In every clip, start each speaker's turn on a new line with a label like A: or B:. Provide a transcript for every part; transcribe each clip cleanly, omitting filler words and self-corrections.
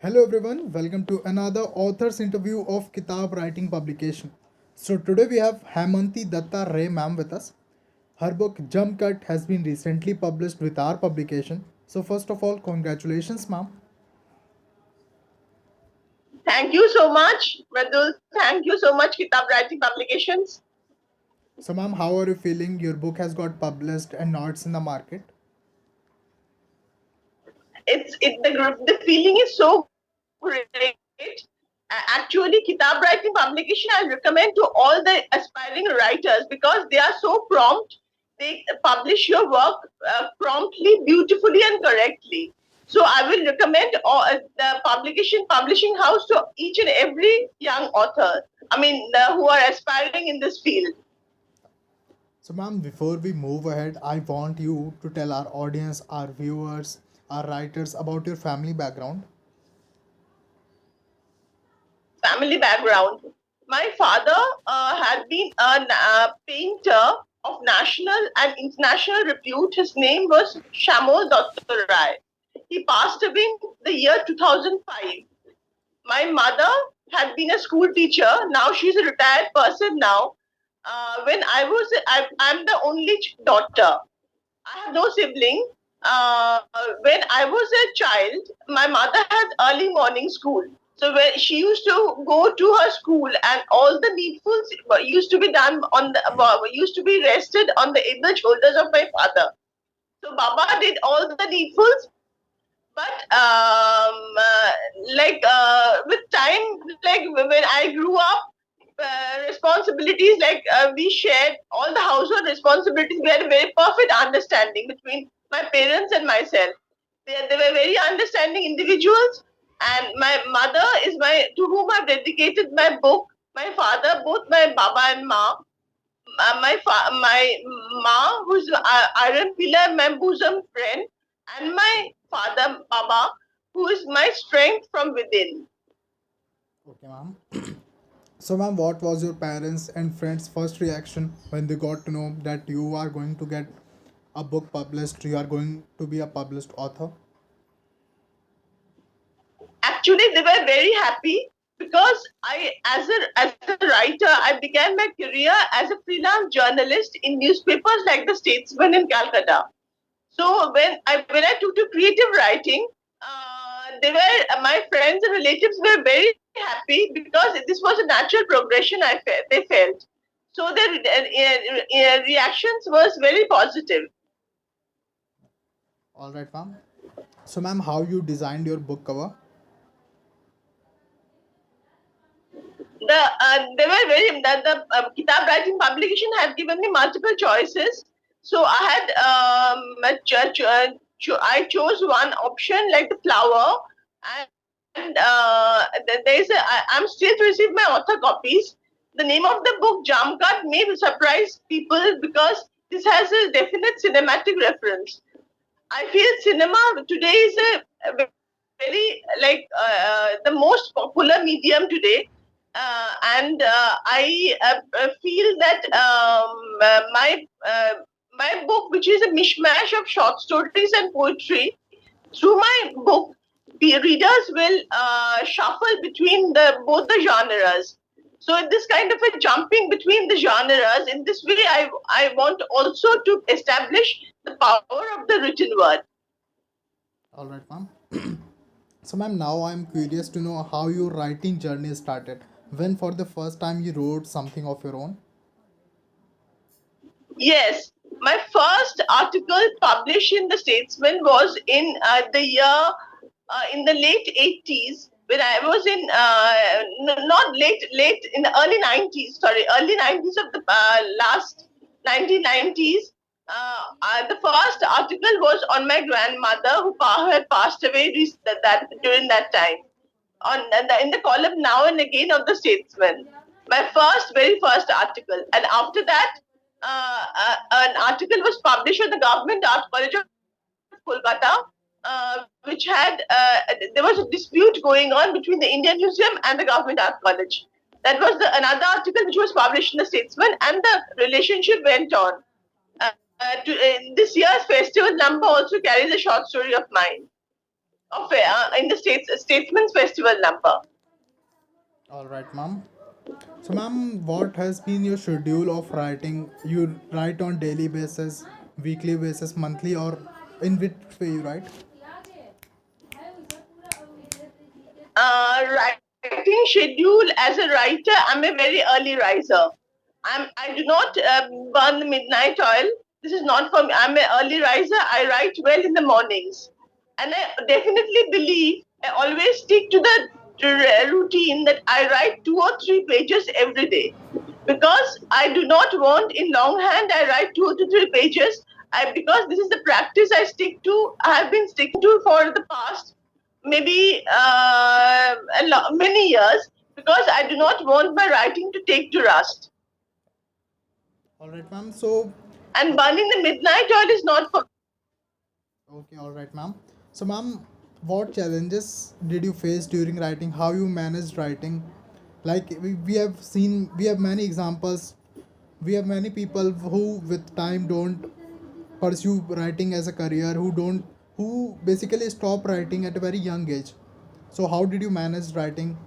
A: Hello everyone, welcome to another author's interview of Kitab writing publication. So today we have Haimanti Dutta Ray ma'am with us. Her book Jump Cut has been recently published with our publication. So first of all, congratulations ma'am.
B: Thank you so much, Madhul. Thank you so much, Kitab Writing Publications.
A: So ma'am, how are you feeling? Your book has got published and now it's in the market.
B: The feeling is so great. Actually, Kitab Writing Publication I recommend to all the aspiring writers because they are so prompt. They publish your work promptly, beautifully, and correctly. So I will recommend the publishing house to each and every young author. Who are aspiring in this field.
A: So ma'am, before we move ahead, I want you to tell our audience, our viewers, our writers about your family background.
B: Family background. My father had been a painter of national and international repute. His name was Shamol Dutta Rai. He passed away in the year 2005. My mother had been a school teacher. Now she's a retired person now. I'm the only daughter. I have no sibling. When I was a child, my mother had early morning school. So when she used to go to her school, and all the needfuls used to be done used to be rested on the able shoulders of my father. So Baba did all the needfuls, but with time, like when I grew up, responsibilities we shared all the household responsibilities. We had a very perfect understanding between my parents and myself. They were very understanding individuals, and my mother is my to whom I've dedicated my book. My father, both my baba and ma, my ma, who's iron pillar, my bosom friend, and my father, baba, who is my strength from within.
A: Okay ma'am. So, ma'am, what was your parents and friends' first reaction when they got to know that you are going to get a book published, you are going to be a published author?
B: Actually, they were very happy because as a writer, I began my career as a freelance journalist in newspapers like the Statesman in Calcutta. So when I took to creative writing, they were my friends and relatives were very happy because this was a natural progression. They felt so their reactions was very positive.
A: All right, ma'am. So, ma'am, how you designed your book cover?
B: They were very the Kitab writing publication had given me multiple choices. So I had I chose one option like the flower, and I'm still to receive my author copies. The name of the book Jamkat may surprise people because this has a definite cinematic reference. I feel cinema today is a very the most popular medium today, and I feel that my book, which is a mishmash of short stories and poetry, through my book, the readers will shuffle between the both the genres. So this kind of a jumping between the genres, in this way, I want also to establish the power of the written word.
A: All right, ma'am. So, ma'am, now I'm curious to know how your writing journey started. When, for the first time, you wrote something of your own?
B: Yes, my first article published in the Statesman was in the year in the late 80s when I was in not late in the early 90s. Sorry, early 90s of the last 1990s. The first article was on my grandmother who had passed away during that time in the column Now and Again of the Statesman. My very first article. And after that, an article was published on the Government Art College of Kolkata, which had there was a dispute going on between the Indian Museum and the Government Art College. That was another article which was published in the Statesman, and the relationship went on. This year's festival number also carries a short story of mine of in the Statesman's Festival number.
A: All right, ma'am. So, ma'am, what has been your schedule of writing? You write on daily basis, weekly basis, monthly, or in which way you write?
B: Writing schedule as a writer, I'm a very early riser. I do not burn the midnight oil. This is not for me. I'm an early riser. I write well in the mornings, and I definitely believe I always stick to the routine that I write 2 or 3 pages every day, because I do not want in longhand. I write 2 to 3 pages. Because this is the practice I stick to. I have been sticking to for the past maybe many years, because I do not want my writing to take to rust.
A: All right, ma'am. So,
B: And burning the midnight oil is not for.
A: okay, all right, ma'am. So, ma'am, what challenges did you face during writing? How you managed writing? Like we have seen, we have many examples. We have many people who, with time, don't pursue writing as a career. Who basically stop writing at a very young age. So, how did you manage writing?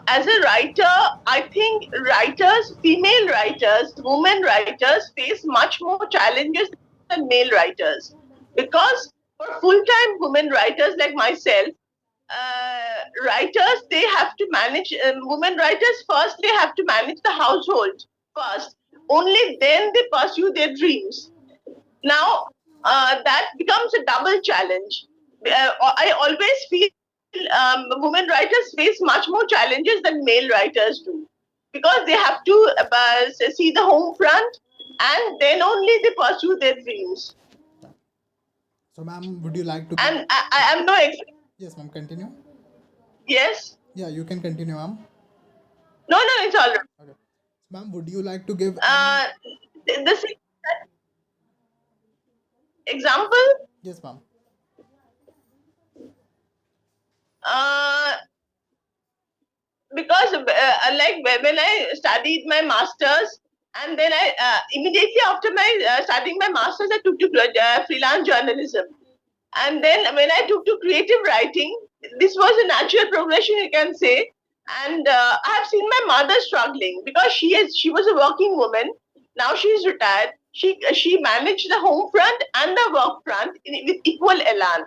B: As a writer, I think writers, female writers, women writers face much more challenges than male writers, because for full-time women writers like myself, writers, they have to manage, women writers first, they have to manage the household first. Only then they pursue their dreams. Now, that becomes a double challenge. I always feel women writers face much more challenges than male writers do, because they have to see the home front, and then only they pursue their dreams.
A: So, ma'am, would you like to?
B: And I am no
A: Yes, ma'am. Continue.
B: yes,
A: Yeah, you can continue, ma'am.
B: no, no, it's all right.
A: Okay. So, ma'am, would you like to give?
B: The example,
A: Yes, ma'am.
B: uh, because like when I studied my masters, and then I immediately after my studying my masters, I took to freelance journalism, and then when I took to creative writing, this was a natural progression, you can say. And I have seen my mother struggling, because she was a working woman. Now she is retired. She managed the home front and the work front with equal elan.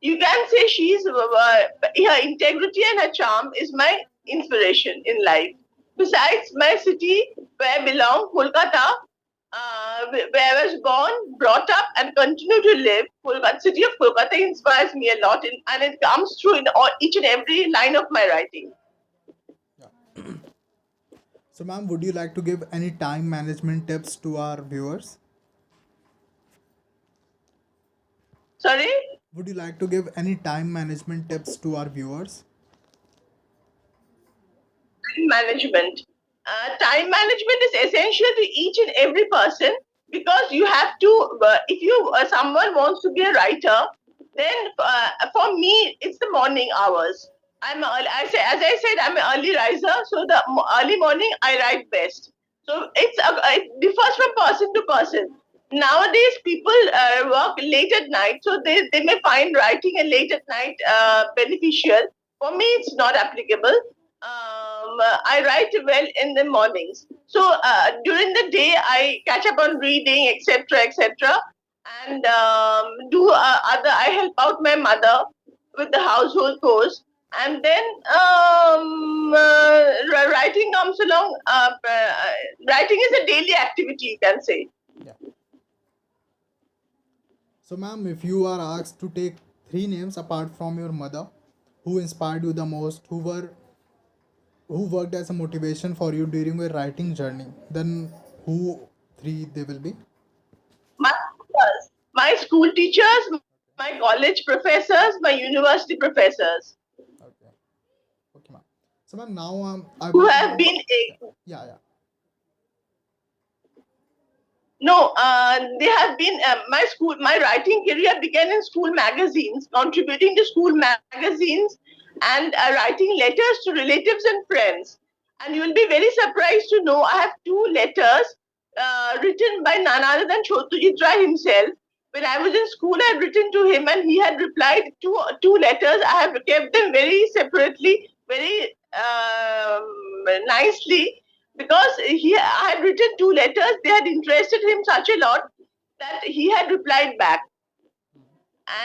B: You can say she's her integrity and her charm is my inspiration in life. Besides my city where I belong, Kolkata, where I was born, brought up, and continue to live, Kolkata, city of Kolkata inspires me a lot, and it comes through in each and every line of my writing.
A: Yeah. So, ma'am, would you like to give any time management tips to our viewers?
B: Sorry?
A: Would you like to give any time management tips to our viewers?
B: Management. Time management is essential to each and every person, because you have to, if you someone wants to be a writer, then for me it's the morning hours. I say, as I said, I'm an early riser, so the early morning I write best. So it differs from person to person. Nowadays people work late at night, so they may find writing a late at night beneficial. For me it's not applicable. I write well in the mornings. So during the day, I catch up on reading, etc., etc., and do other. I help out my mother with the household chores, and then writing comes along. Writing is a daily activity, you can say.
A: Yeah. So, ma'am, if you are asked to take three names apart from your mother, who inspired you the most, who worked as a motivation for you during your writing journey, then who three they will be?
B: My my school teachers, my college professors, my university professors,
A: Okay. Okay, ma'am. So, ma'am, now I
B: who
A: want to
B: have
A: know.
B: been
A: Yeah, yeah.
B: no, they have been my school. My writing career began in school magazines, contributing to school magazines, and writing letters to relatives and friends. And you will be very surprised to know I have two letters written by none other than Chotujit Rai himself, when I was in school, I had written to him, and he had replied two letters. I have kept them very separately, very nicely, because I had written two letters. They had interested him such a lot that he had replied back.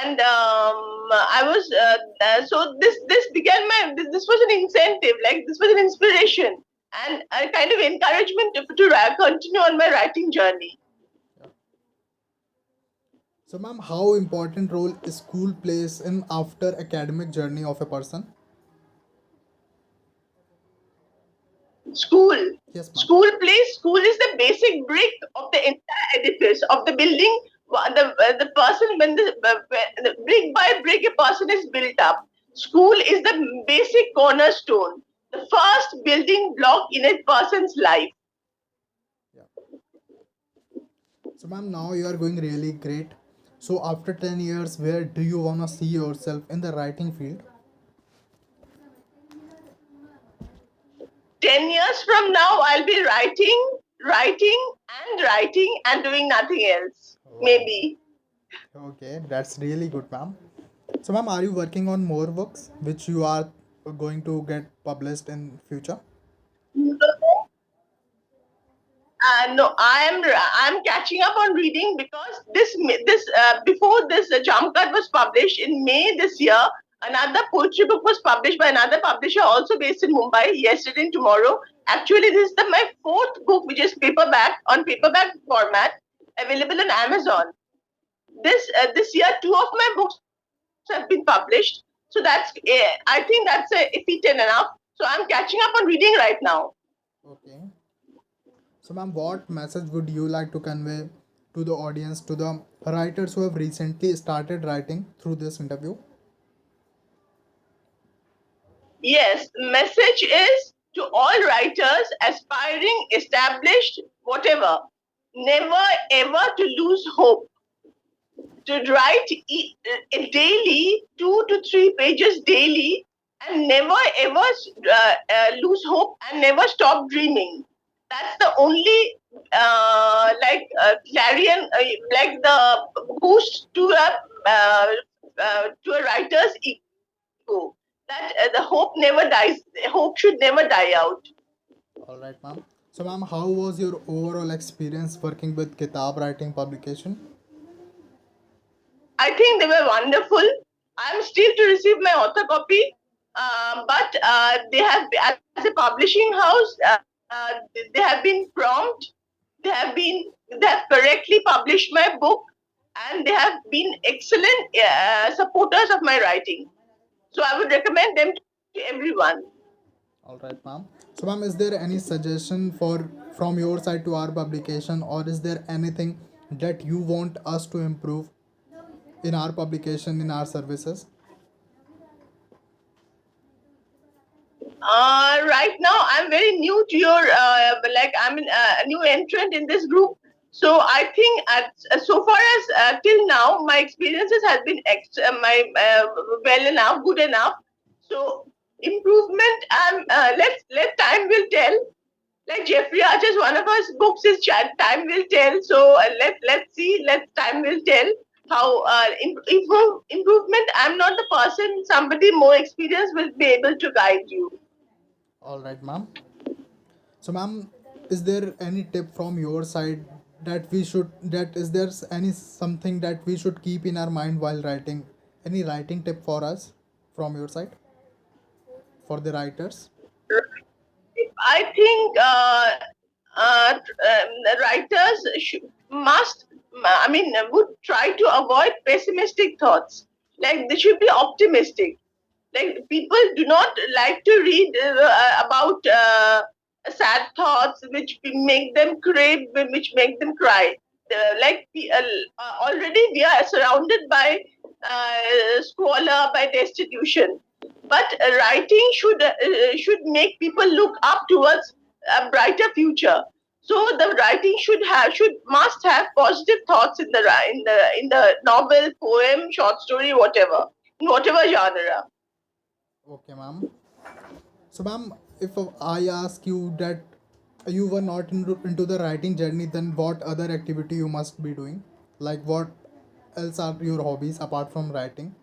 B: And I was so this began this was an incentive, like this was an inspiration and a kind of encouragement to continue on my writing journey.
A: So, ma'am, how important role school plays in after academic journey of a person?
B: School.
A: Yes, ma'am.
B: School is the basic brick of the entire edifice of the building. The person, when the brick by brick a person is built up. School is the basic cornerstone, the first building block in a person's life.
A: Yeah. So, ma'am, now you are going really great. So, after 10 years, where do you want to see yourself in the writing field?
B: 10 years from now, I'll be writing and doing nothing else.
A: Oh,
B: Maybe.
A: okay, that's really good, ma'am. So, ma'am, are you working on more books which you are going to get published in future?
B: No, I'm catching up on reading, because before this jump cut was published in May this year, another poetry book was published by another publisher also based in Mumbai, Yesterday and Tomorrow. Actually, this is my fourth book, which is paperback format, available on Amazon. This year, two of my books have been published, so I think that's a feat enough. So I'm catching up on reading right now.
A: Okay. So, ma'am, what message would you like to convey to the audience, to the writers who have recently started writing through this interview?
B: Yes, message is to all writers, aspiring, established, whatever, never ever to lose hope. To write daily, 2 to 3 pages daily, and never ever lose hope, and never stop dreaming. That's the only clarion, like the boost to a writer's ego. That the hope never dies. Hope should never die out.
A: All right, ma'am. So, ma'am, how was your overall experience working with Kitab writing publication?
B: I think they were wonderful. I'm still to receive my author copy, but they have, as a publishing house, they have been prompt. They have correctly published my book, and they have been excellent supporters of my writing. So I would recommend them to everyone.
A: All right, ma'am. So, ma'am, is there any suggestion for from your side to our publication, or is there anything that you want us to improve in our publication, in our services?
B: Right now, I'm very new to your, I'm a new entrant in this group. So I think so far as till now, my experiences has been well enough, good enough. So improvement, let time will tell. Like Jeffrey Archer's one of his books is Time Will Tell. So let's see, let time will tell how improvement. I'm not the person. Somebody more experienced will be able to guide you.
A: All right, ma'am. So, ma'am, is there any tip from your side that we should, that is there any something that we should keep in our mind while writing? Any writing tip for us from your side for the writers?
B: I think writers would try to avoid pessimistic thoughts. Like, they should be optimistic. Like, people do not like to read about sad thoughts which make them crave, which make them cry. Already we are surrounded by squalor, by destitution. But writing should make people look up towards a brighter future. So the writing must have positive thoughts in the novel, poem, short story, whatever, in whatever genre.
A: Okay, ma'am. So, ma'am, if I ask you that you were not into the writing journey, then what other activity you must be doing? Like what else are your hobbies apart from writing?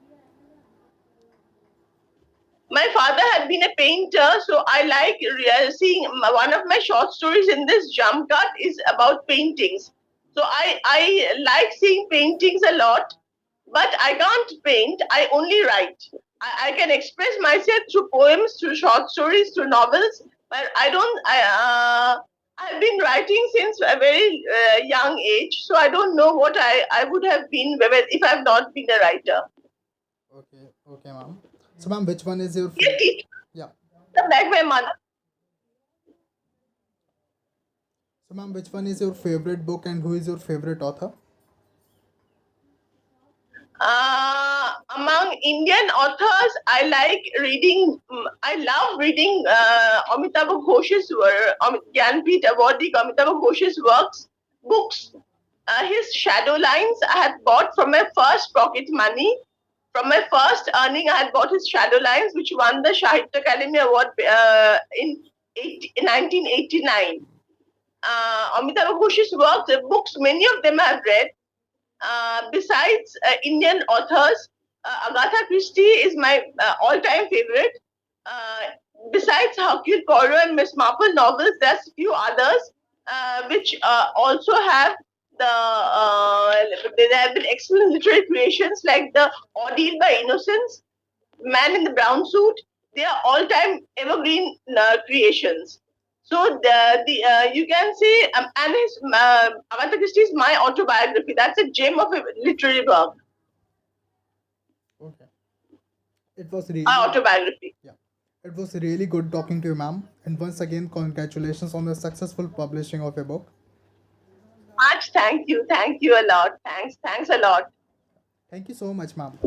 B: My father had been a painter, so I like seeing one of my short stories in this jump cut is about paintings. So I like seeing paintings a lot, but I can't paint. I only write. I can express myself through poems, through short stories, through novels, but I don't. I've been writing since a very young age, so I don't know what I would have been if I've not been a writer.
A: Okay, okay, ma'am. So, ma'am, which one is your
B: Yes,
A: favorite?
B: teacher,
A: Yeah.
B: like my mother.
A: So, ma'am, which one is your favorite book and who is your favorite author?
B: Among Indian authors, I like reading. I love reading Amitabh Ghosh's Jnanpith awardee Amitabh Ghosh's books. His Shadow Lines I had bought from my first pocket money. From my first earning, I had bought his Shadow Lines, which won the Sahitya Academy Award in 1989. Amitabh Ghosh's books, many of them I have read. Besides Indian authors, Agatha Christie is my all-time favorite. Uh, Besides Hercule Poirot and Miss Marple novels, there's a few others which also have there have been excellent literary creations like the Ordeal by Innocence, Man in the Brown Suit. They are all-time evergreen creations. So the you can see and his Agatha Christie's My Autobiography. That's a gem of a literary work.
A: Okay. It was really,
B: My autobiography.
A: yeah. It was really good talking to you, ma'am. And once again, congratulations on the successful publishing of your book.
B: Much thank you a lot. Thanks a lot.
A: Thank you so much, ma'am.